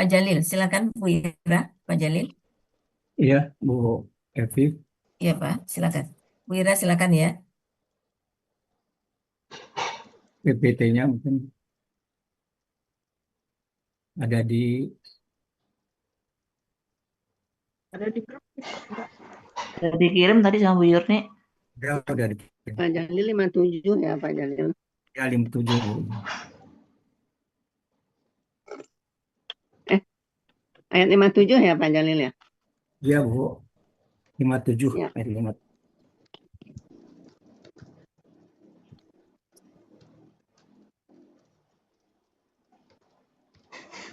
Pak Jalil, silakan Bu Ira. Pak Jalil. Iya, Bu Evi, Iya Pak, silakan. Bu Ira silakan ya. PPT-nya mungkin ada di Ada di grup enggak? Udah dikirim tadi sama Bu Yurni. udah di Pak Jalil 57 ya Pak Jalil. ya 57 Bu. Ayat 57 ya Pak Jalil ya. Iya Bu, 57 Ya. ayat 5.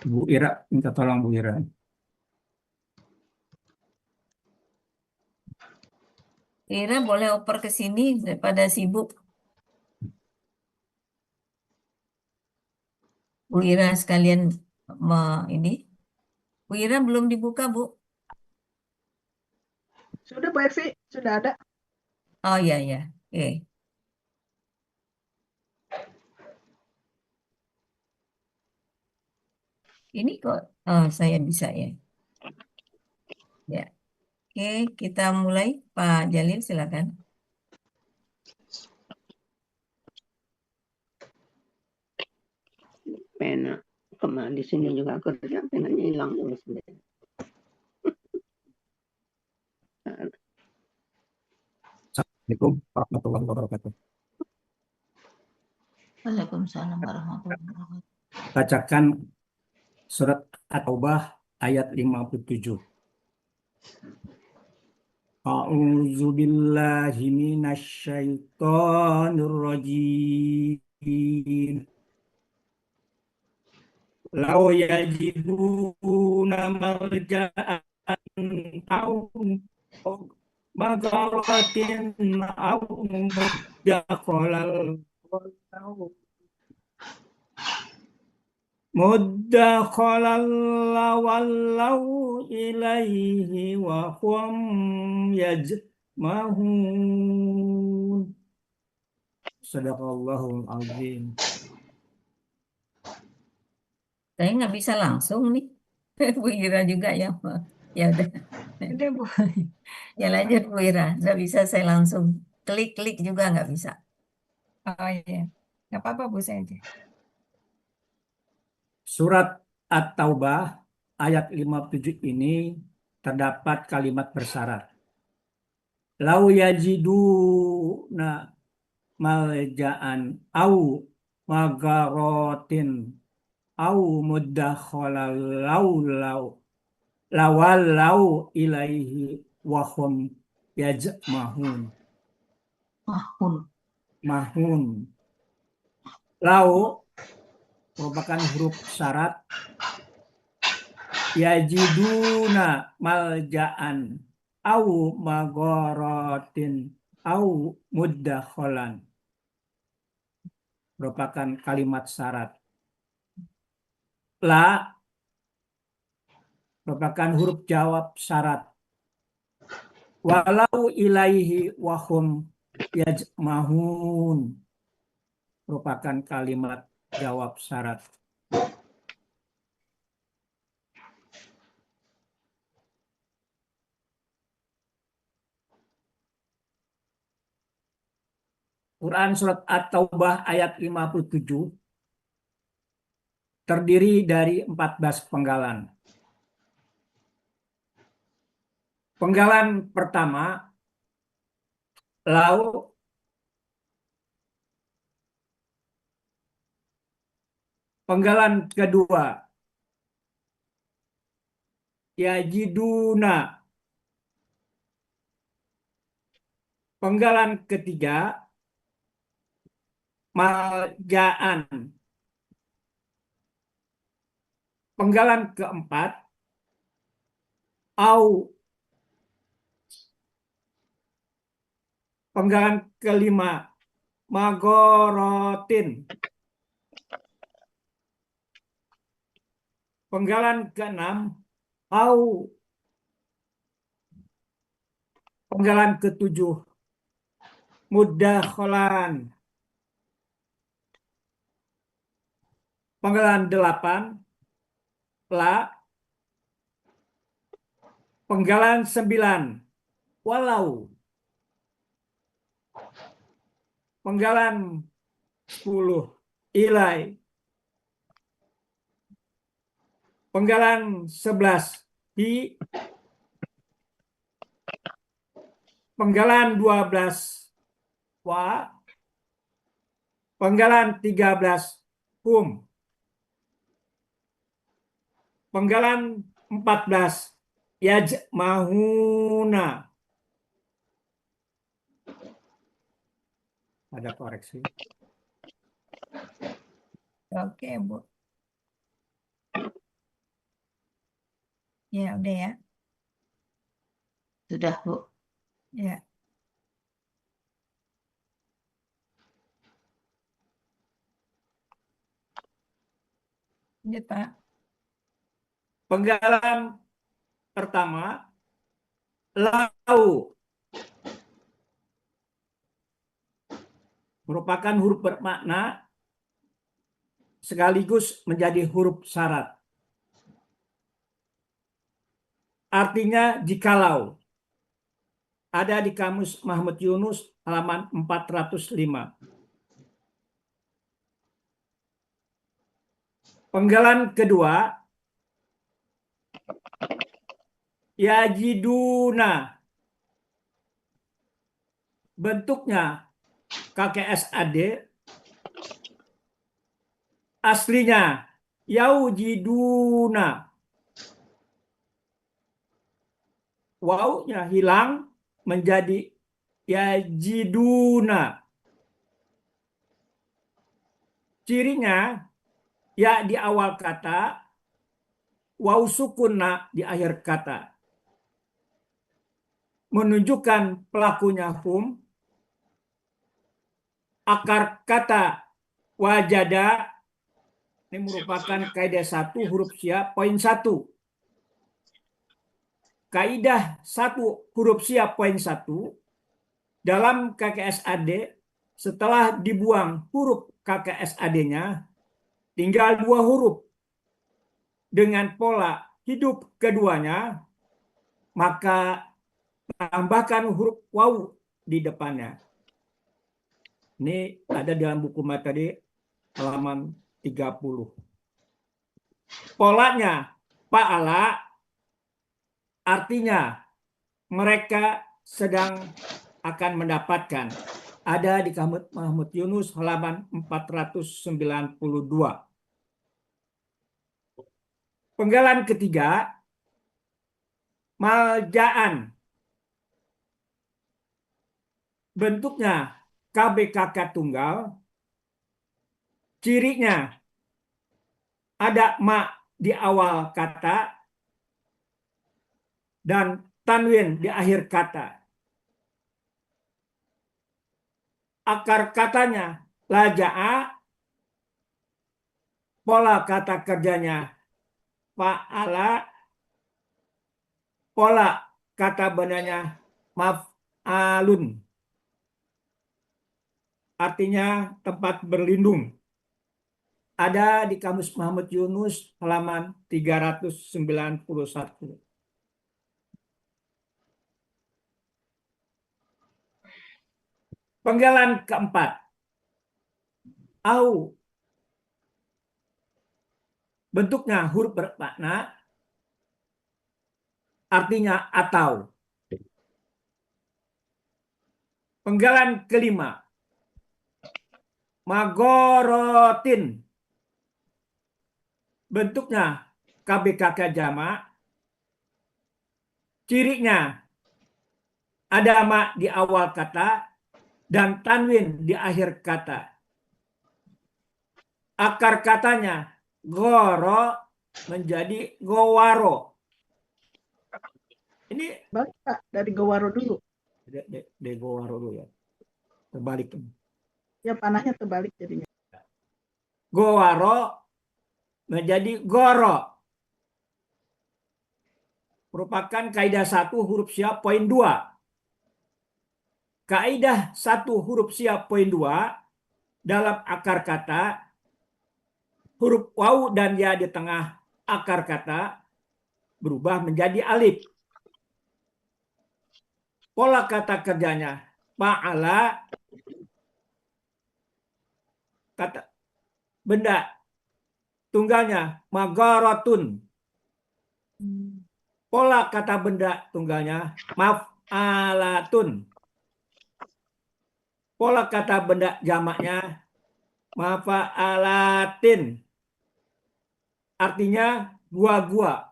Bu Ira, minta tolong Bu Ira. Bu Ira boleh oper ke sini daripada sibuk. Bu Ira sekalian ini. Bu Ira belum dibuka Bu. Sudah Bu Evi, sudah ada. Oh iya ya. Oke. Ini kok saya bisa ya. Ya. Oke, kita mulai. Pak Jalil silakan. Pena kemana di sini juga kerja, penanya hilang dulu sendiri. Assalamualaikum warahmatullahi wabarakatuh. Waalaikumsalam warahmatullahi wabarakatuh. Bacakan surat At-Taubah ayat 57. A'udzu billahi minasy syaithanir rajim. Law yajiduna marja'an aw magaratin aw mudakhalan lawallaw ilaihi wa hum yajmahun. Sadaqallahul azim. Saya nggak bisa langsung nih. Bu Ira juga ya. Ya udah. Udah Bu. Ya lanjut Bu Ira. Nggak bisa saya langsung. Klik-klik juga nggak bisa. Oh iya, nggak apa-apa Bu saya aja. Surat At-Taubah ayat 57 ini terdapat kalimat bersyarat. Lau yajiduna malja'an au magarotin au muddakhala lawallau ilaihi wahum yajmahun. Mahun. Lau merupakan huruf syarat. Yajiduna malja'an au magorotin au muddakholan merupakan kalimat syarat. La merupakan huruf jawab syarat. Walau ilaihi wahum yajmahun merupakan kalimat jawab syarat. Quran Surat At-Taubah ayat 57 terdiri dari 14 penggalan. Penggalan pertama, lau. Penggalan kedua, yajiduna. Penggalan ketiga, malja'an. Penggalan keempat, au. Penggalan kelima, magorotin. Penggalan keenam, au. Penggalan ketujuh, muddakholan. Penggalan 8, la. Penggalan 9. Walau. Penggalan 10. Ilai. Penggalan 11. Hi. Penggalan 12. Wa. Penggalan 13. Hum. Penggalan 14. Yajmahuna. Ada koreksi. Oke, Bu. Ya, udah ya. Sudah, Bu. Ya. Lanjut, Pak. Penggalan pertama, lau, merupakan huruf bermakna sekaligus menjadi huruf syarat. Artinya jikalau. Ada di Kamus Mahmud Yunus halaman 405. Penggalan kedua, yajiduna. Bentuknya KKSAD, aslinya yaujiduna. Wawunya hilang menjadi yajiduna. Cirinya ya di awal kata, waw sukunna di akhir kata. Menunjukkan pelakunya hum. Akar kata wajada ini merupakan kaidah 1 huruf sya poin 1. Kaidah 1 huruf sya poin 1 dalam KKSAD setelah dibuang huruf KKSAD-nya tinggal 2 huruf dengan pola hidup keduanya, maka tambahkan huruf waw di depannya. Ini ada dalam buku materi halaman 30. Polanya fa'ala artinya mereka sedang akan mendapatkan. Ada di Kamus Mahmud Yunus halaman 492. Penggalan ketiga, maljaan. Bentuknya KBKK tunggal. Cirinya ada ma di awal kata dan tanwin di akhir kata. Akar katanya laja'a, pola kata kerjanya fa'ala, pola kata benarnya maf'alun. Artinya tempat berlindung. Ada di Kamus Mahmud Yunus halaman 391. Penggalan keempat. Au. Bentuknya huruf bermakna. Artinya atau. Penggalan kelima. Magorotin. Bentuknya KBKK jamak. Cirinya ada ma di awal kata dan tanwin di akhir kata. Akar katanya goro menjadi gowaro. Ini Balik Pak, dari Gowaro dulu. de gowaro dulu ya. Terbalik. Ya panahnya terbalik jadinya. Gowaro menjadi goro. Merupakan kaidah 1 huruf sya poin 2. Kaidah 1 huruf sya poin 2 dalam akar kata, huruf waw dan ya di tengah akar kata berubah menjadi alif. Pola kata kerjanya fa'ala, kata benda tunggalnya magaratun. Pola kata benda tunggalnya maf'alatun. Pola kata benda jamaknya mafa'alatin. Artinya gua-gua.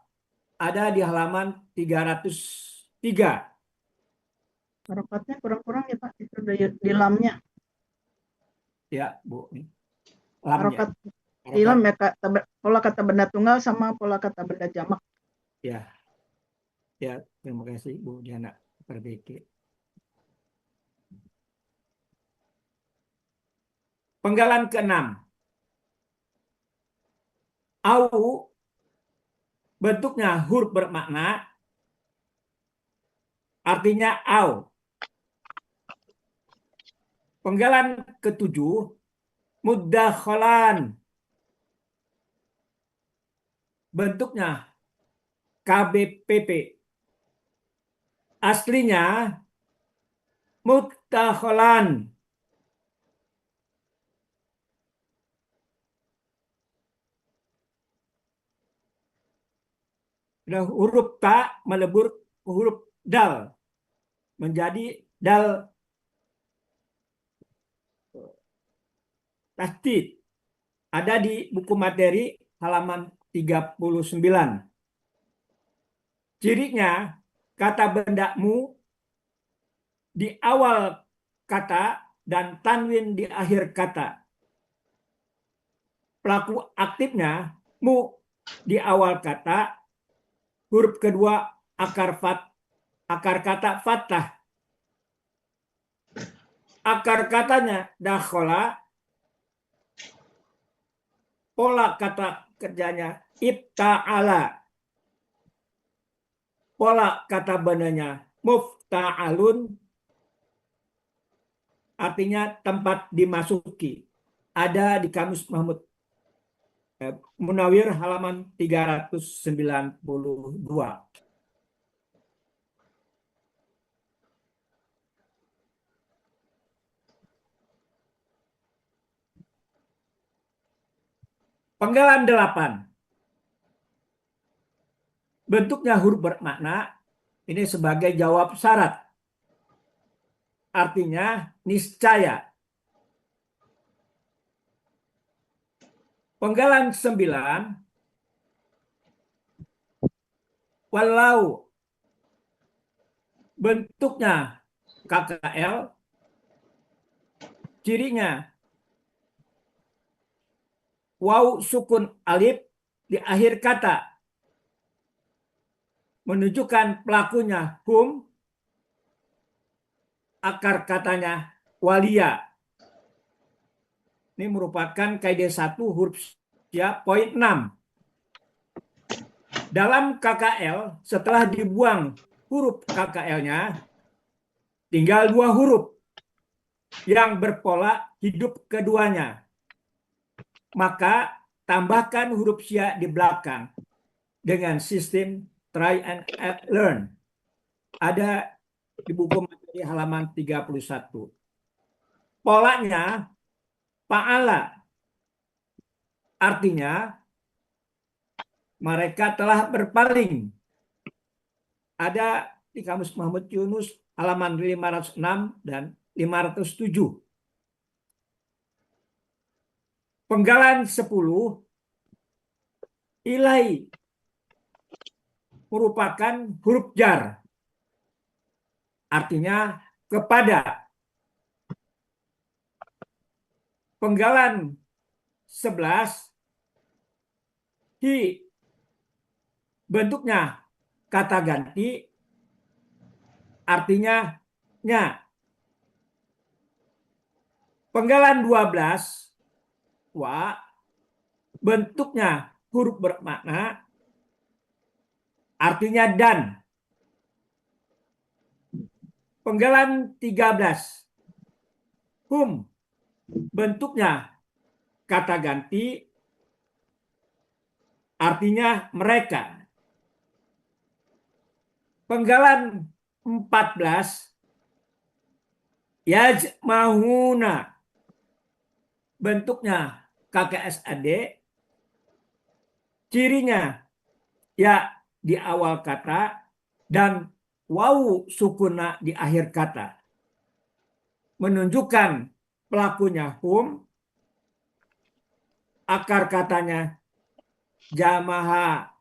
Ada di halaman 303. Harokatnya kurang-kurang ya Pak, itu di lamnya. Ya, Bu. Lamnya. Harokat di lam ya, pola kata benda tunggal sama pola kata benda jamak. Ya. Ya, terima kasih Bu Diana. Perbaiki. Penggalan ke-6. Au bentuknya huruf bermakna, artinya au. Penggalan ke-7, mudakhalan. Bentuknya KBPP. Aslinya mudakhalan. Huruf ta melebur ke huruf dal menjadi dal tasdid. Ada di buku materi halaman 39. Cirinya kata benda mu di awal kata dan tanwin di akhir kata. Pelaku aktifnya mu di awal kata, huruf kedua akar kata fathah. Akar katanya dakhola. Pola kata kerjanya ibta'ala. Pola kata bendanya mufta'alun. Artinya tempat dimasuki. Ada di Kamus Mahmud Munawir halaman 392. Penggalan 8. Bentuknya huruf bermakna, ini sebagai jawab syarat. Artinya niscaya. Penggalan 9. Walau. Bentuknya KKL. Cirinya waw sukun alif di akhir kata. Menunjukkan pelakunya hum. Akar katanya walia. Ini merupakan kaidah 1 huruf ya, poin 6. Dalam KKL, setelah dibuang huruf KKL-nya, tinggal 2 huruf yang berpola hidup keduanya. Maka tambahkan huruf sya di belakang dengan sistem try and learn. Ada di buku materi halaman 31. Polanya fa'ala. Artinya mereka telah berpaling. Ada di Kamus Muhammad Yunus halaman 506 dan 507. Penggalan 10. Ilai merupakan huruf jar. Artinya kepada. Penggalan 11. Hi bentuknya kata ganti, artinya nya. Penggalan 12. Wa bentuknya huruf bermakna, artinya dan. Penggalan 13. Hum bentuknya kata ganti, artinya mereka. Penggalan 14. Yajmahuna. Bentuknya KKSAD. Cirinya ya di awal kata dan wawu sukuna di akhir kata. Menunjukkan pelakunya hum. Akar katanya jamaha.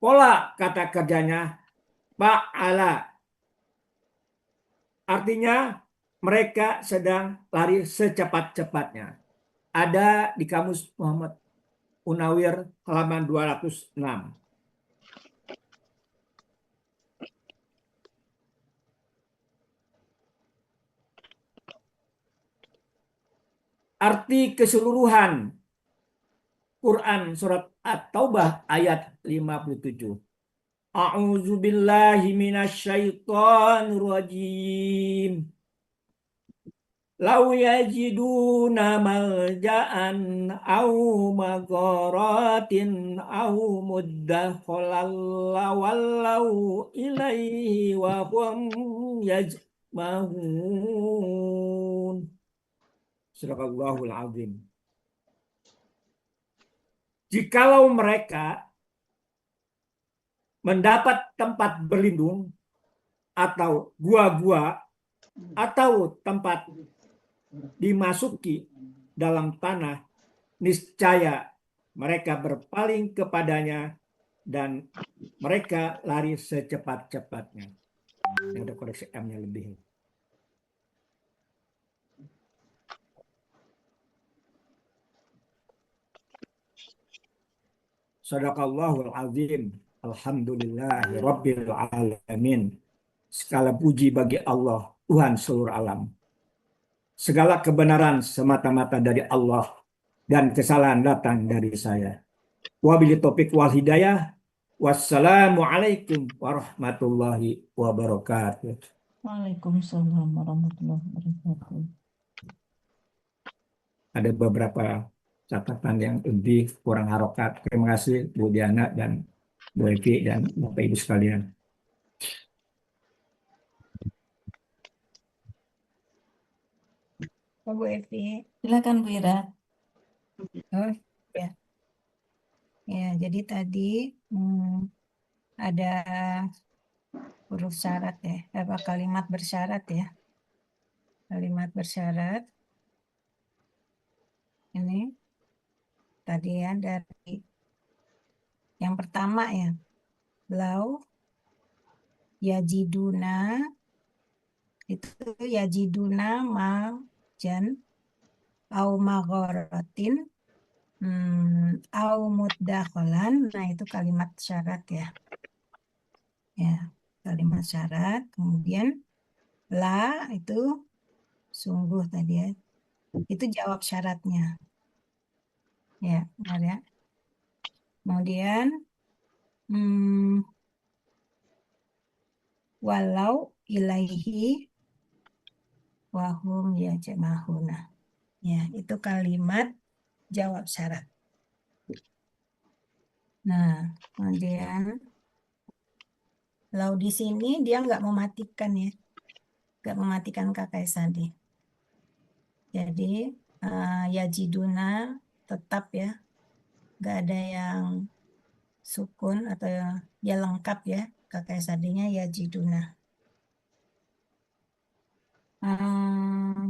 Pola kata kerjanya fa'ala. Artinya mereka sedang lari secepat-cepatnya. Ada di kamus Muhammad Munawir halaman 206. Arti keseluruhan Quran surat At-Taubah ayat 57. A'udzu billahi minasyaitonir rajim. Lau yajiduna malja'an au magharatin au muddakhalan lawallau ilaihi wa hum yajmahun. Sadaqallahul azim. Jikalau mereka mendapat tempat berlindung atau gua-gua atau tempat dimasuki dalam tanah, niscaya mereka berpaling kepadanya dan mereka lari secepat-cepatnya. Ada koreksi M-nya lebih. Sadaqallahul azim. Alhamdulillahi rabbil alamin. Segala puji bagi Allah, Tuhan seluruh alam. Segala kebenaran semata-mata dari Allah dan kesalahan datang dari saya. Wabillahi taufiq wal hidayah. Wassalamualaikum warahmatullahi wabarakatuh. Waalaikumsalam warahmatullahi wabarakatuh. Ada beberapa catatan yang lebih kurang harokat. Terima kasih Bu Diana dan Bu Evi dan Bapak Ibu sekalian. Bu Evi. Silakan Bu Ira. Oh, ya. Ya, jadi tadi ada huruf syarat ya, apa kalimat bersyarat ya. Kalimat bersyarat. Ini tadi ya dari yang pertama ya. Lau yajiduna itu yajiduna majan au magharatin au muddakhalan. Nah, itu kalimat syarat ya. Ya, kalimat syarat. Kemudian la itu sungguh tadi ya. Itu jawab syaratnya. Ya, benar ya. Kemudian walau ilaihi wahum yajmahuna. Ya, itu kalimat jawab syarat. Nah, kemudian lau di sini dia nggak mematikan ya. Nggak mematikan KKSAD. Jadi yajiduna tetap ya. Nggak ada yang sukun atau ya lengkap ya. KKSAD-nya yajiduna.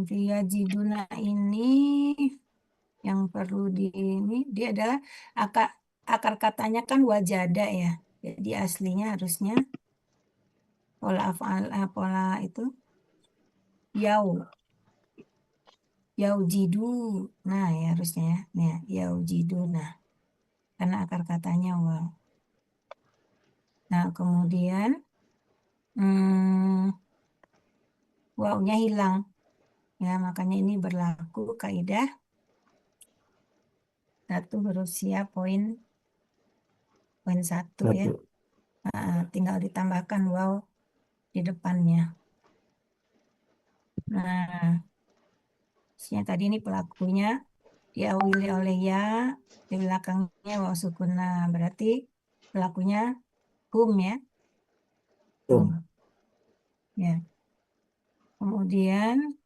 Di yajiduna ini yang perlu ini dia adalah akar katanya kan wajada ya. Jadi aslinya harusnya pola itu yaujidu. Nah, ya harusnya ya. Nih, yaujidu. Nah, karena akar katanya waw. Nah, kemudian wawnya hilang. Ya, makanya ini berlaku kaidah satu huruf siap poin 1 ya. Tinggal ditambahkan waw di depannya. Nah, tadi ini pelakunya diawali oleh ya, di belakangnya waw sukuna. Berarti pelakunya hum ya. Hum. Ya. Kemudian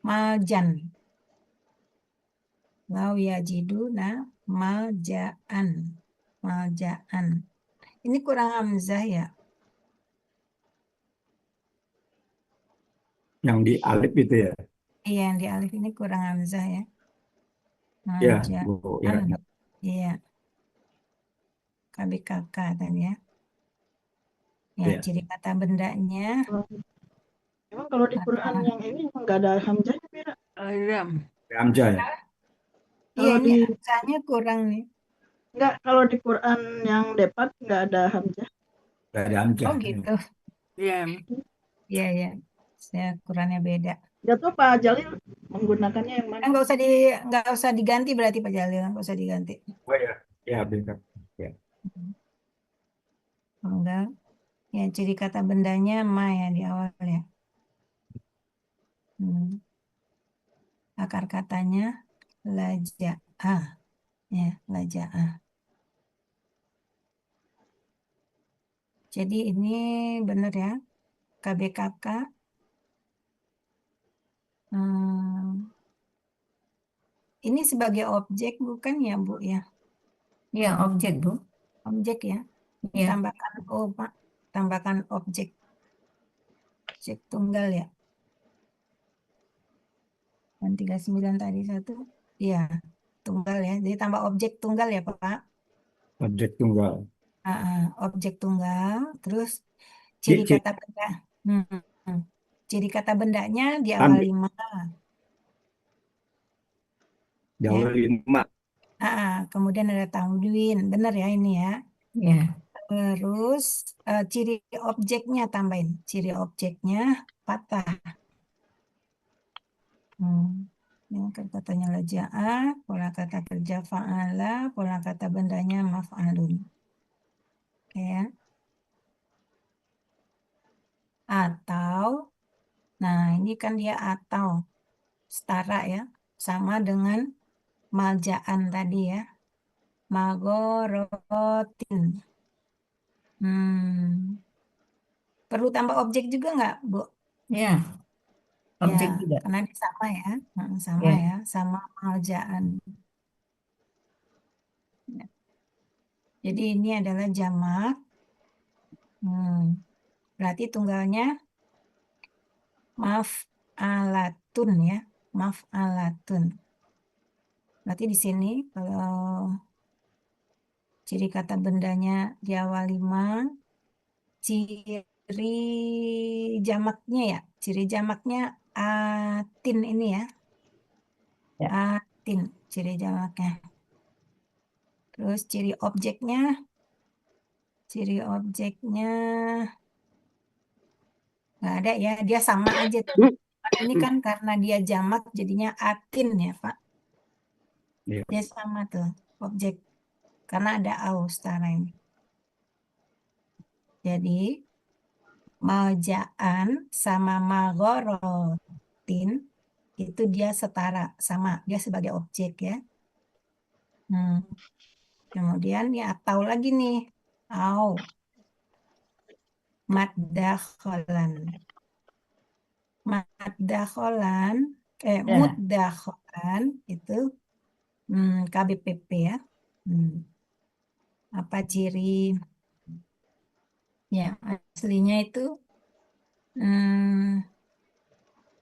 maljan. Lau yajiduna maljaan. Maljaan. Ini kurang hamzah ya. Yang di alif itu ya. Iya, yang di alif ini kurang hamzah ya. Ya, Maljaan. Bu. Ya, ya. Iya, KBKK tadi ya. Ya, Iya. ciri kata bendanya. Emang kalau di Quran yang ini emang nggak ada hamzahnya, Mira? Hamzah ya. Iya, Kalau ini di hamzahnya kurang nih. nggak, kalau di Quran yang depak nggak ada hamzah. Nggak ada hamzah. Oh gitu. Iya, iya, iya. Saya Qurannya beda. Nggak tahu Pak Jalil menggunakannya yang mana? Nggak usah diganti berarti Pak Jalil, nggak usah diganti. Oh ya, ya benar. Ya. Enggak. Ya, ciri kata bendanya ma ya di awal ya. Akar katanya laja'ah. Ya, laja'ah. Jadi ini benar ya. KBKK. Ini sebagai objek bukan ya, Bu ya? Ya, objek, Bu. Objek ya. Ya. Tambahkan Pak. Tambahkan objek. Objek tunggal ya. Dan 39 tadi satu. Iya, tunggal ya. Jadi tambah objek tunggal ya, Pak. Objek tunggal. Objek tunggal. Terus ciri kata benda. Ciri kata bendanya di awal Ambil. 5. Di Ya. awal 5. Kemudian ada tanwin. Benar ya ini ya. Ya. Terus ciri objeknya tambahin. Ciri objeknya patah. Yang katanya laja'ah, pola kata kerja fa'ala, pola kata bendanya maf'alun. Oke ya. Atau, nah ini kan dia atau, setara ya, sama dengan maljaan tadi ya. Magorotin. Perlu tambah objek juga nggak, Bu? Ya. Objek Ya, juga. karena ini sama ya. Sama Ya. ya, sama maljaan. Jadi ini adalah jamak. Berarti tunggalnya maf'alatun ya. Maf'alatun. Berarti di sini kalau ciri kata bendanya di awal 5, ciri jamaknya ya. Ciri jamaknya atin ini ya. Ya. Atin ciri jamaknya. Terus ciri objeknya nggak ada ya. Dia sama aja tuh. Ini kan karena dia jamak jadinya atin ya, Pak. Iya. Dia sama tuh objek. Karena ada au setara ini. Jadi maljaan sama magorotin itu dia setara sama. Dia sebagai objek ya. Kemudian ya atau lagi nih. Au. Maddakholan. Maddakholan. Ya. Muddakholan itu KBPP ya. Apa ciri ya aslinya itu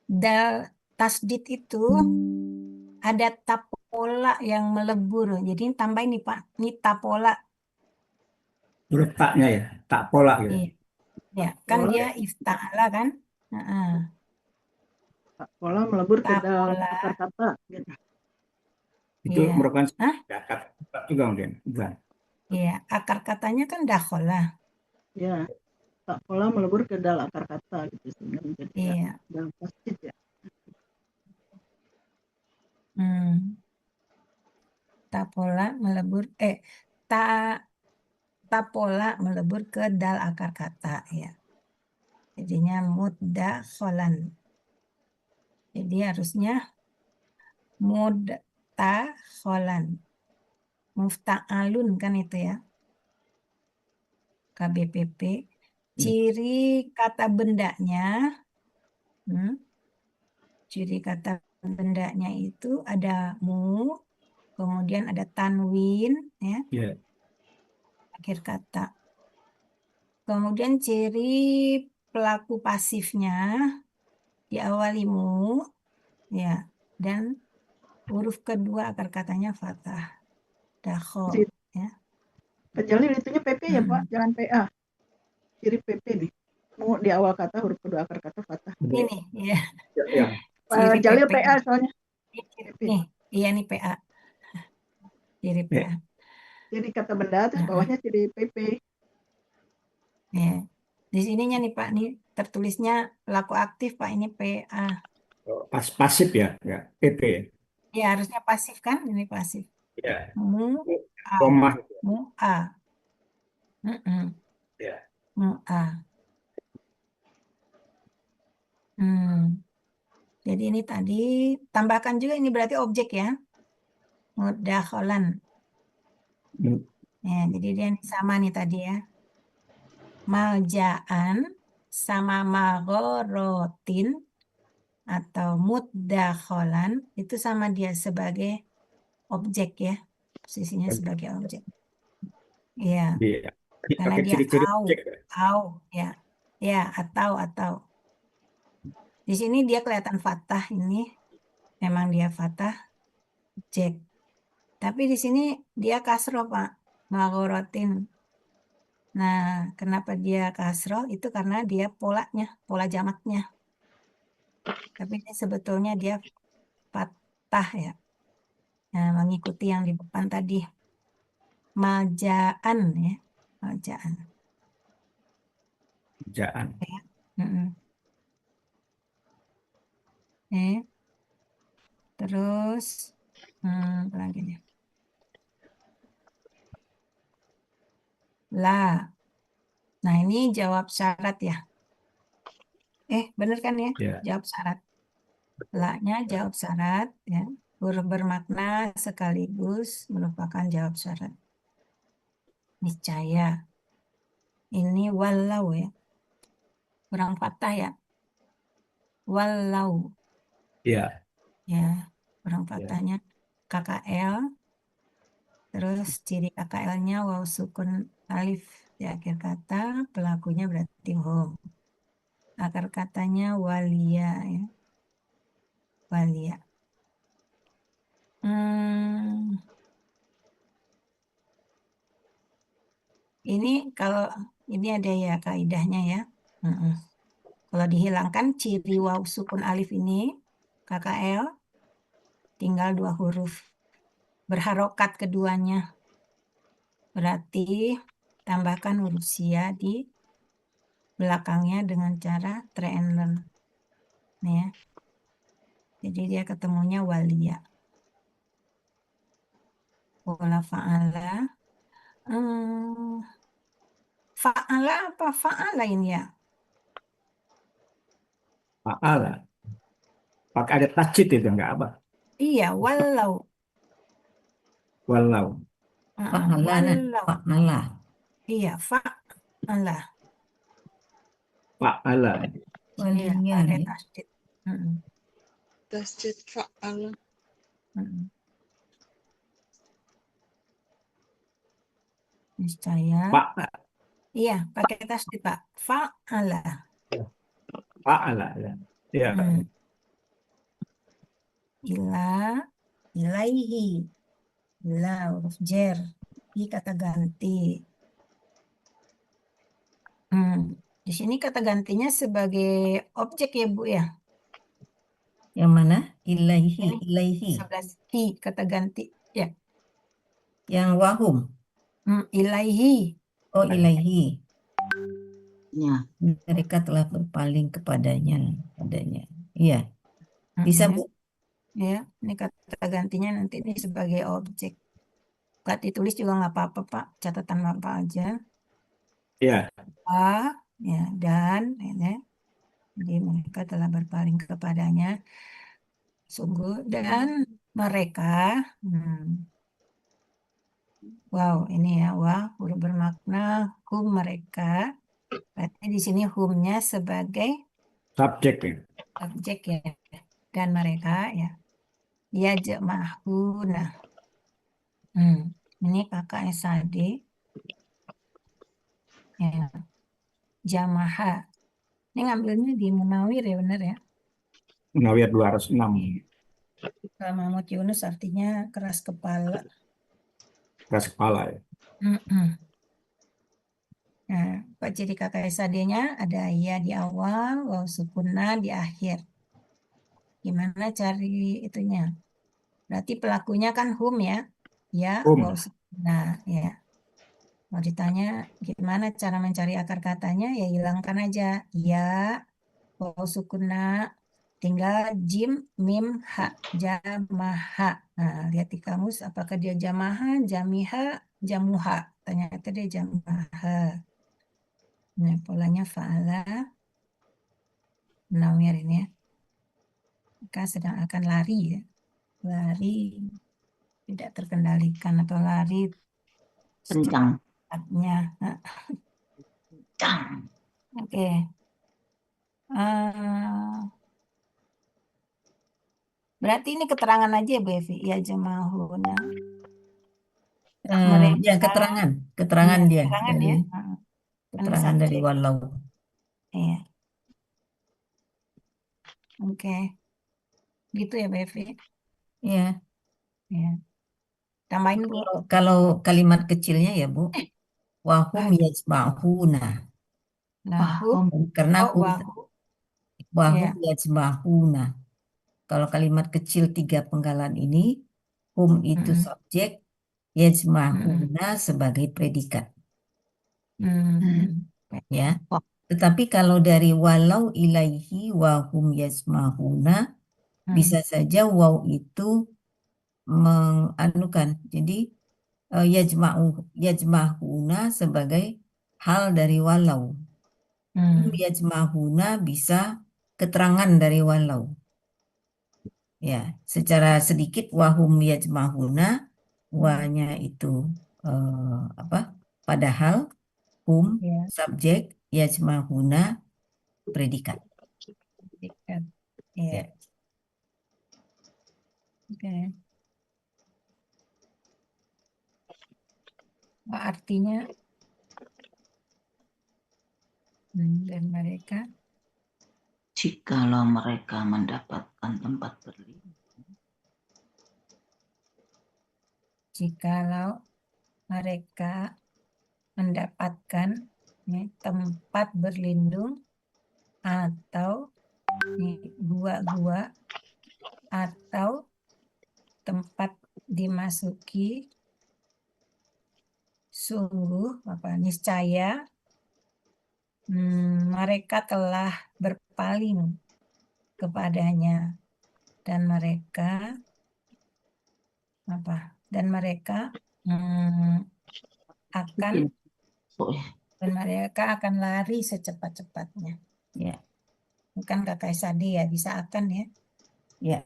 dal tasdid itu ada tapola yang melebur. Jadi tambahin nih Pak, ini tapola. Huruf taknya ya, tak pola gitu. Iya. Ya, kan dia ifta'ala kan? Pola melebur ke dalam Tapola. akar kata. Gitu. Itu Iya. merupakan Hah? akar kata juga mungkin. Bukan. Iya, akar katanya kan dakhola. Ya, tak pola melebur ke dalam akar kata gitu sehingga menjadi Iya. dalam tasdid ya. Tapola melebur tapola melebur ke dal akar kata ya. Jadinya muddakholan. Jadi harusnya muddakholan. Mufta'alun kan itu ya. KBPP. Ciri kata bendanya Hmm. Ciri kata bendanya itu ada mu, kemudian ada tanwin, ya, Ya. akhir kata. Kemudian ciri pelaku pasifnya diawali mu, ya, dan huruf kedua akar katanya fathah. Dakhol, Ciri- ya. Pak Jalil itunya PP ya Pak, Mm-mm. jangan PA. Ciri PP nih. Mu di awal kata, huruf kedua akar kata fathah. Ini, ya, Ya. ciri Pak Jalil PP. PA soalnya. PP. Nih, iya nih PA. Ciri Ya. PA. Ciri kata benda, terus Mm-mm. bawahnya ciri PP. Ya. Di sininya nih Pak, nih tertulisnya pelaku aktif Pak, ini PA. Pasif ya, ya. PP. Ya harusnya pasif kan, ini pasif. Ya. Mu A, Koma. mu A. Mm-mm. Ya. Mu A. Hmm. Jadi ini tadi tambahkan juga ini berarti objek ya. Mudakholan. Ya, jadi dia sama nih tadi ya. Maljaan sama magorotin atau mudakholan itu sama dia sebagai objek ya. Posisinya sebagai objek. Iya, Dia karena pakai dia ciri-ciri objek. au ya. Ya, atau. Di sini dia kelihatan fathah ini. Memang dia fathah objek. Tapi di sini dia kasroh, Pak. Magorotin. Nah, kenapa dia kasroh? Itu karena dia polanya, pola jamaknya. Tapi ini sebetulnya dia fathah ya. Nah, mengikuti yang di depan tadi. Majaan ya. Majaan. Jaan. Mm-mm. Terus, apa lagi nih? La. Nah, ini jawab syarat ya. Bener kan ya? Ya. Jawab syarat. La-nya jawab syarat ya. Huruf bermakna sekaligus merupakan jawab syarat. Niscaya. Ini walau ya. Kurang fathah ya. Walau Ya. ya. Kurang fathahnya KKL. Terus ciri KKL-nya waw sukun alif di akhir kata. Pelakunya berarti hum. Akar katanya walia ya. Walia. Ini kalau ini ada ya kaidahnya ya. Kalau dihilangkan ciri waw sukun alif ini KKL tinggal 2 huruf. Berharokat keduanya. Berarti tambahkan huruf sia di belakangnya dengan cara try and learn. Nih ya. Jadi dia ketemunya walia. Pola fa'ala. Fa'ala apa fa'ala ini ya? Fa'ala. Pakai ada tasjid itu enggak apa? Iya, walau. Walau. Fa'ala, Walau. fa'ala. Iya, fa'ala. Fa'ala. Iya, Walinya pakai ya. tasdid. Mm-mm. Tasjid fa'ala. Mm-mm. Niscaya. Fa- Iya, pakai tasdid, Pak. Fa'ala. Fa'ala. Ya. Ya. Hmm. Ilaihi. Ila huruf jer. Di kata ganti. Di sini kata gantinya sebagai objek ya, Bu ya. Yang mana? Ilaihi, Ini ilaihi. 11 hi kata ganti. Ya. Yang wahum. Ilaihi. Oh, ilaihi. Ya. Mereka telah berpaling kepadanya. Iya. Bisa, Bu? Ya, ini kata gantinya nanti ini sebagai objek. Gak ditulis juga nggak apa-apa, Pak. Catatan Bapak aja. Ya. Ya, dan ya. Jadi mereka telah berpaling kepadanya. Sungguh. Dan mereka. Wow, ini ya. Wah, huruf bermakna mereka. Berarti di sini humnya sebagai Subjek. Ya. subjek ya. Dan mereka ya. Yajma'una. Ini kakak SAD. Ya. Jamaha. Ini ngambilnya di Munawir ya benar ya. Munawir 206. Kalau Mahmud Yunus artinya keras kepala. Keras kepala ya. Nah, Pak ciri kakak SAD-nya ada ya di awal, waw sukunna di akhir. Gimana cari itunya? Berarti pelakunya kan hum ya. Ya, Hum. waw sukunna ya. Mau ditanya gimana cara mencari akar katanya, ya hilangkan aja. Ya, waw sukunna, tinggal jim, mim, ha, jamaha. Nah, lihat di kamus apakah dia jamaha, jamiha, jamuha. Ternyata dia jamaha. Nah, polanya fa'ala. Munawir ini ya. Maka sedang akan lari ya. Lari tidak terkendalikan atau lari Kencang. secepatnya. Kencang. Oke. Berarti ini keterangan aja ya Bu Evi. Ya jamahuna. Mereka. Ya keterangan Iya, dia keterangan dari ya. keterangan dari Subjek. walau. Iya. Oke. Gitu ya Bu Evi. Ya, Ya. Tambahin Bu. kalau kalimat kecilnya ya Bu, wahum Bahagia. yajma'una. Lahu. Karena Oh, hum, wahu. wahum Ya. yajma'una. Kalau kalimat kecil 3 penggalan ini, hum itu subjek, yajma'una sebagai predikat. Ya. Tetapi kalau dari walau ilaihi wahum yajma'una, bisa saja waw itu menganukan. Jadi yajma'una sebagai hal dari walau. Yajma'una bisa keterangan dari walau. Ya, secara sedikit wahum yajma'una, wanya itu padahal hum Ya. subjek, yajma'una predikat. Predikat. Ya. Ya. Oke. Artinya dan mereka Jikalau mereka mendapatkan tempat berlindung. jikalau mereka mendapatkan tempat berlindung atau gua-gua atau tempat dimasuki, sungguh niscaya mereka telah berpaling kepadanya dan mereka akan lari secepat-cepatnya. Ya. Bukan kakak Sadi ya, bisa akan ya. Ya.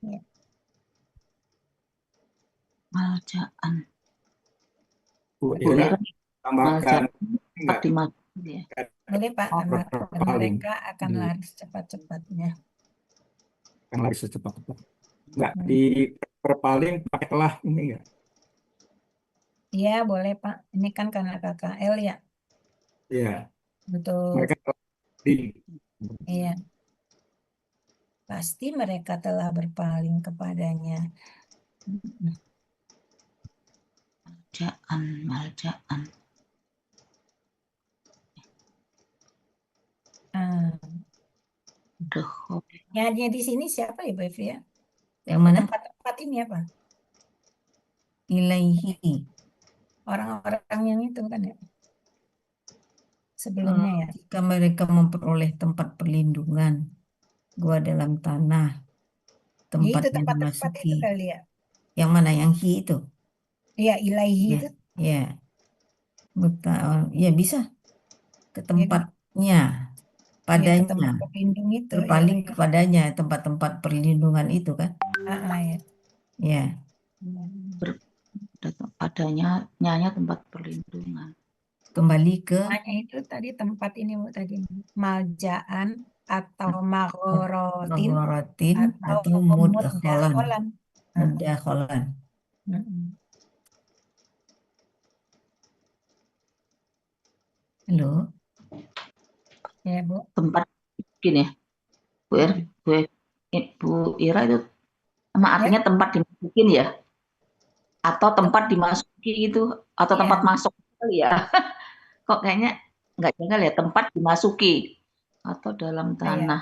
Ya. Maljaan. Bu Ira, tambahkan Fatimah. Boleh Pak, dan mereka akan lari secepat-cepatnya. Akan lari secepat-cepatnya. Enggak, di perpaling pakai telah ini enggak? Iya, boleh Pak. Ini kan karena KKL ya. Iya. Betul. Mereka Iya. Pasti mereka telah berpaling kepadanya. Maljaan. Ya, di sini siapa ya, Bu Evi ya? Yang mana? Tempat ini apa? Ilaihi. Orang-orang yang itu kan ya? Sebelumnya ya. Jika mereka memperoleh tempat perlindungan, gua dalam tanah, tempat Itu yang tempat-tempat itu dimasuki. kali ya. Yang mana? Yang hi itu? Iya, ilaihi Ya, itu. ya. Ya bisa ke tempatnya, Ya, ke tempat padanya, berlindung itu. berpaling Ya. kepadanya, tempat-tempat perlindungan itu kan? Ya. Ya. Padanya nyanya tempat perlindungan. kembali ke Namanya itu tadi tempat ini Bu tadi. Maljaan atau magorotin Maghorotin atau atau mudkholan. mudakholan. Mudakholan. Mm-mm. Halo. Ya Bu. Tempat gini ya. Bu Ira itu sama artinya tempat dimasukin ya? Atau tempat dimasuki gitu? Atau tempat Iya. masuk kali ya? Kok kayaknya nggak janggal ya, tempat dimasuki atau dalam Iya. tanah.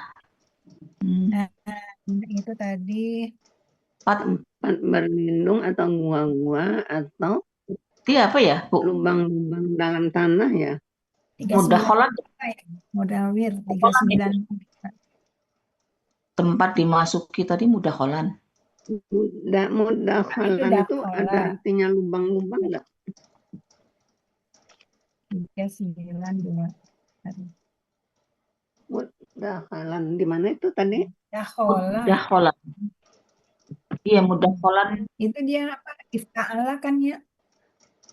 Hmm. Itu tadi Tempat Tempat berlindung atau gua-gua atau dia apa ya, Bu? lubang-lubang dalam tanah ya. 39 Mudakholan, apa ya? Mudawir Mudakholan itu. 39. Tempat dimasuki tadi mudakholan. Mudakholan itu dakhola. ada artinya lubang-lubang enggak? 392. Mudakholan di mana itu tadi? Dakhola. Mudakholan. Iya, mudakholan. Itu dia apa? Ifta'ala kan ya?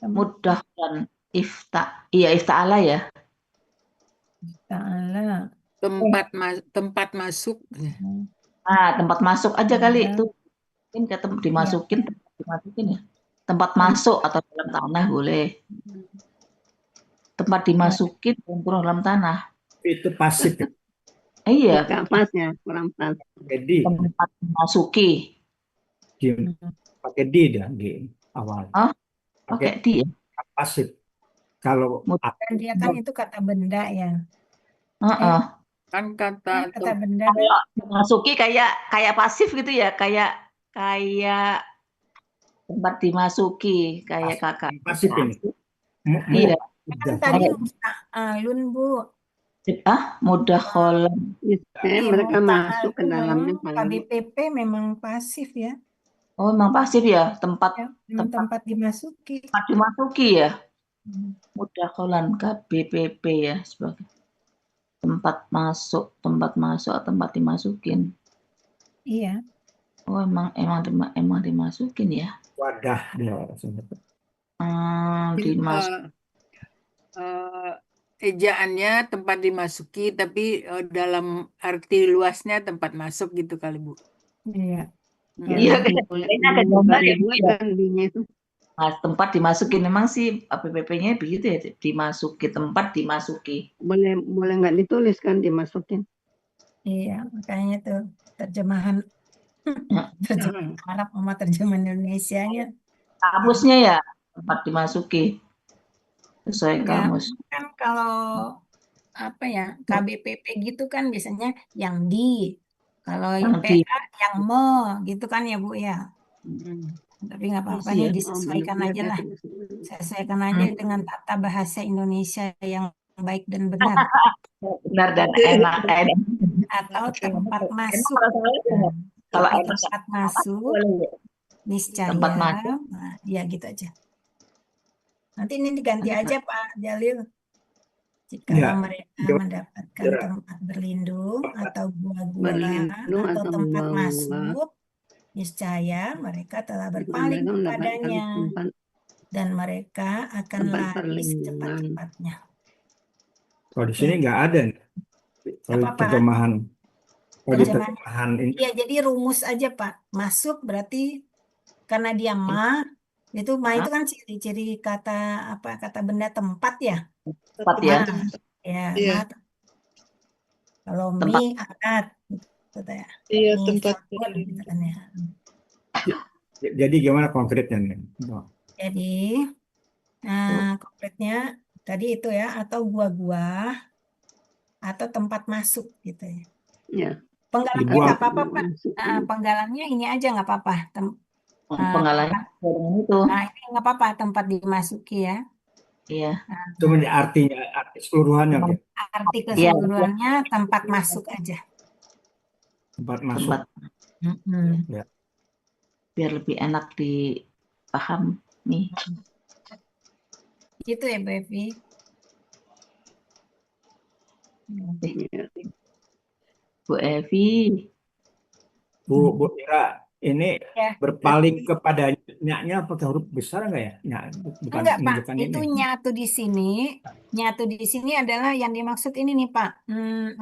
Mudakholan. Iya, ifta'ala ya. Ifta'ala. Tempat masuk. Nah, tempat masuk aja kali Iya. itu. Mungkin ke dimasukin, tempat dimasukin ya. Tempat masuk atau dalam tanah boleh. Tempat dimasukin dalam tanah. Itu pasif ya. Iya, Enggak pas ya, kurang pas. Jadi tempat dimasuki. pakai D dia di awal. Oh, pakai dia. Pasif. Kalau Dan dia kan itu kata benda ya. Heeh. Kan kata Kata benda kan Kalau dimasuki kayak pasif gitu ya, kayak tempat dimasuki, kayak kakak. pasif ini. Iya. kan tadi musta'alun Bu. Mudakholan. Mereka masuk ke dalamnya. KBPP memang pasif ya. Oh, memang pasif ya, tempat Tempat dimasuki. dimasuki ya. Mudakholan KBPP ya sebagai tempat masuk atau tempat dimasukin. Iya. Oh, emang dimasukin ya. Wadah dia. Ejaannya tempat dimasuki, tapi dalam arti luasnya tempat masuk gitu kali Bu. Iya. Iya, kayaknya agak gambar ya. Itu. Mas, tempat dimasukin memang sih APPP-nya begitu ya, dimasuki, tempat dimasuki. Boleh nggak ditulis kan dimasukin? Iya, makanya tuh terjemahan Arab sama terjemahan Indonesianya. Kamusnya ya, tempat dimasuki. Sesuai kamus. Kan kalau apa ya, KBPP gitu kan biasanya yang di, kalau yang PA yang gitu kan ya Bu ya. Tapi nggak apa-apa nih, disesuaikan aja lah. Sesuaikan aja dengan tata bahasa Indonesia yang baik dan benar. Benar dan enak. Atau tempat masuk. Kalau tempat masuk, niscaya. Tempat masuk. Nah, ya gitu aja. Nanti ini diganti aja Pak Jalil. Jika mereka mendapatkan tempat berlindung atau gua-gua atau tempat masuk, niscaya mereka telah berpaling kepadanya dan mereka akan lari secepat-cepatnya. Kalau di sini nggak ada nih. Kalau terjemahan ini. Iya, jadi rumus aja Pak. Masuk berarti karena dia itu itu kan ciri-ciri kata benda tempat ya. Tempat ya. Ya. Kalau mi akat gitu ya. Iya, Mi tempat sabun, gitu kan ya. Jadi gimana konkretnya nih? Jadi konkretnya tadi itu ya, atau gua-gua atau tempat masuk gitu ya. Ya. Penggalannya nggak apa-apa Pak. Penggalannya ini aja nggak apa-apa. Penggalannya itu. Nah ini nggak apa-apa tempat dimasuki ya. Iya. Cuma arti keseluruhannya. Arti keseluruhannya tempat masuk aja. Tempat masuk. Ya. Biar lebih enak dipahami. Gitu ya Bu Evi. Bu Evi. Bu Ira. Ini Ya. berpaling kepada nya apakah huruf besar enggak ya? Nya, bukan Enggak, Pak. menunjukkan Itu ini. nyatu di sini. Nyatu di sini adalah yang dimaksud ini nih, Pak.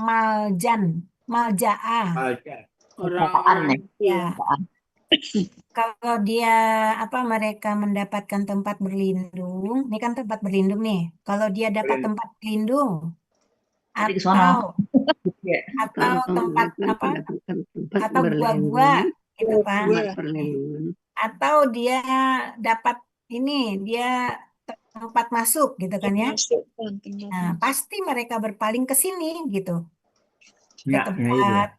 Maljan. Malja'ah. Baca. Orang-orang ya. itu ya. Ya. Kalau dia mereka mendapatkan tempat berlindung, ini kan tempat berlindung nih. Kalau dia dapat Berlindung. tempat berlindung Jadi ke sono. atau Ya. atau Kalau tempat mereka mendapatkan tempat atau gua-gua berlindung, gitu kan. tempat perlindungan, Atau dia dapat ini, dia tempat masuk gitu kan ya. Nah, pasti mereka berpaling ke sini gitu. Ke Nya itu ya.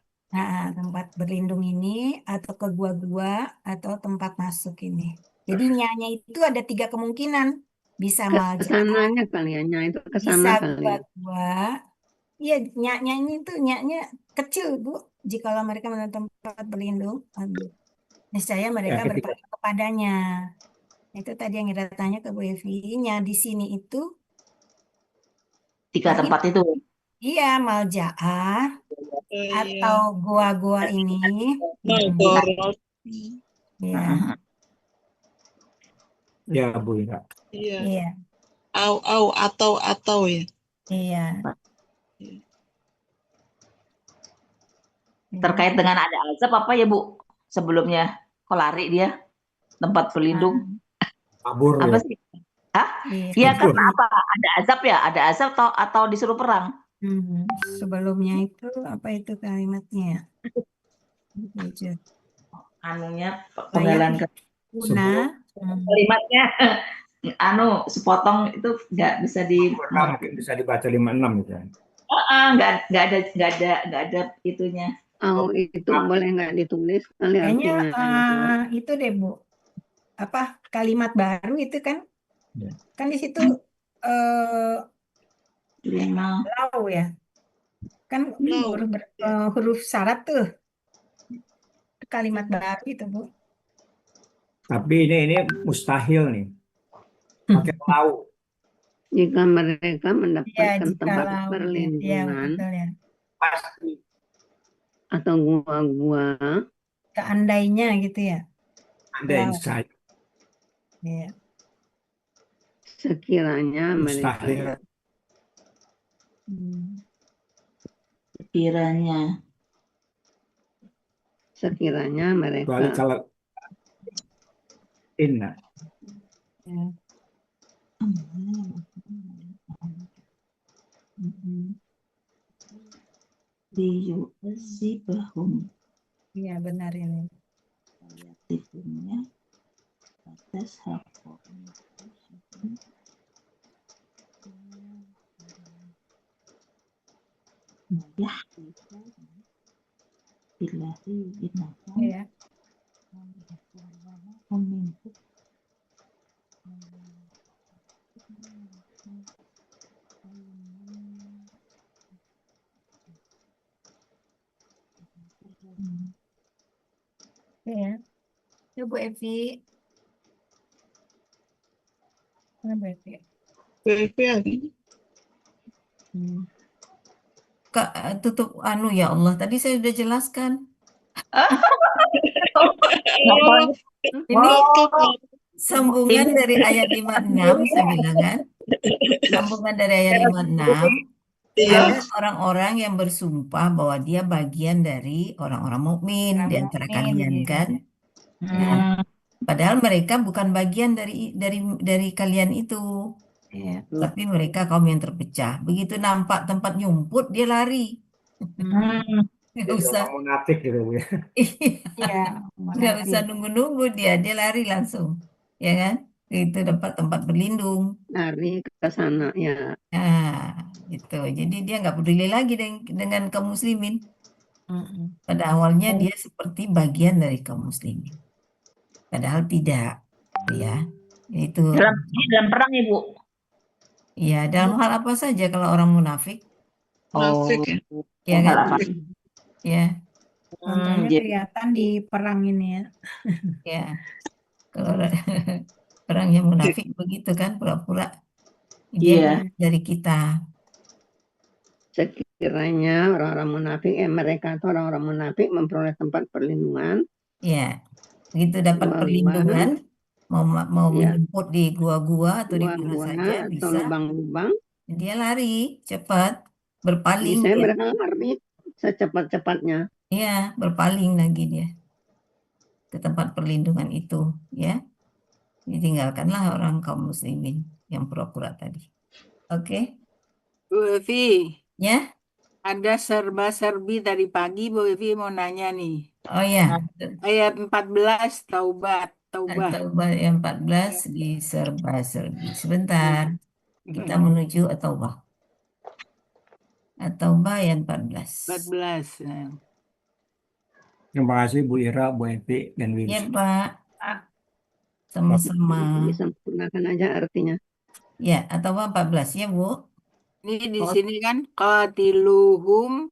tempat berlindung ini atau ke gua-gua atau tempat masuk ini. Jadi nyanya itu ada 3 kemungkinan. Bisa malja, kesananya kali ya, nya itu bisa kesana kali. gua-gua. Iya, nyanya itu nyanya kecil, Bu. Jikalau mereka menemukan tempat berlindung, niscaya mereka ketika berpaling kepadanya. Itu tadi yang kita tanya ke Bu Evi. Nya di sini itu 3 tempat itu. iya malja'ah atau gua-gua ini. Iya, ya Bu ya. iya, Atau ya. iya. Terkait dengan ada azab apa ya Bu? Sebelumnya kok lari dia tempat berlindung? Kabur Apa ya. sih? Hah? Iya. Ya Kabur. karena apa? Ada azab ya? Ada azab atau disuruh perang? Sebelumnya itu apa itu kalimatnya? Itu. Anunya Layak penggalan guna. kalimatnya sepotong itu nggak bisa di Mungkin bisa dibaca 56 gitu ya. nggak ada itunya. Oh, itu boleh nggak ditulis kali Kayaknya artinya? itu deh Bu. Apa kalimat baru itu kan? Ya. Kan di situ lau ya. Kan huruf syarat tuh. Kalimat baru itu Bu. Tapi ini mustahil nih. Pakai lau. Jika mereka Ya, mendapatkan tempat jikalau perlindungan betul ya. Pasti. atau gua-gua, Seandainya gitu ya. Andai Lau. saja. Iya. sekiranya mereka Mustahil. sekiranya mereka Kecuali kalau inna. Ya. Liyu'adzibahum. Iya benar ini. Ayatnya atas hak ya billahi innakum Iya. Iya. Ya Bu Evi. Mana Bu Evi? Kak, tutup ya Allah. Tadi saya sudah jelaskan. Ini sambungan dari ayat 56 saya bilang kan. Sambungan dari ayat 56 ada orang-orang yang bersumpah bahwa dia bagian dari orang-orang mukmin di antara kalian kan. Nah, padahal mereka bukan bagian dari kalian itu. Tapi mereka kaum yang terpecah. Begitu nampak tempat nyumput dia lari. Nggak usah. Munafik gitu Bu ya. Iya, Nggak usah nunggu-nunggu dia lari langsung, ya kan? Itu dapat tempat berlindung. lari ke sana ya. Nah, gitu. Jadi dia nggak peduli lagi dengan kaum muslimin. Pada awalnya dia seperti bagian dari kaum muslimin. Padahal tidak, ya. Itu. Dalam perang ya Bu? Ya, dalam hal apa saja kalau orang munafik, ya kan? Ya. Contohnya kelihatan di perang ini ya. Ya, kalau orang yang munafik begitu kan, pura-pura dia dari kita. Sekiranya orang-orang munafik mereka atau orang-orang munafik memperoleh tempat perlindungan Ya, begitu dapat Gua-gua, perlindungan, mau ya, menjemput di gua-gua atau di mana gua-gua saja atau bisa, lubang-lubang. dia lari cepat, berpaling Bisa dia. mereka lari secepat-cepatnya. Ya, berpaling lagi dia ke tempat perlindungan itu, ya. Ditinggalkanlah orang kaum muslimin yang pura-pura tadi. Oke, Bu Evi, ya. ada serba-serbi tadi pagi, Bu Evi mau nanya nih. Oh ya, Ayat 14, Taubat, Taubah. At-Taubah yang 14 diserba-serbi. Sebentar, kita menuju At-Taubah. At-Taubah yang 14. 14. Nah. Terima kasih Bu Ira, Bu Evi, dan Ya, Wilis. Pak. Sama-sama. Disempurnakan aja artinya. Ya, At-Taubah 14 ya, Bu. Ini di Oh, sini kan qatiluhum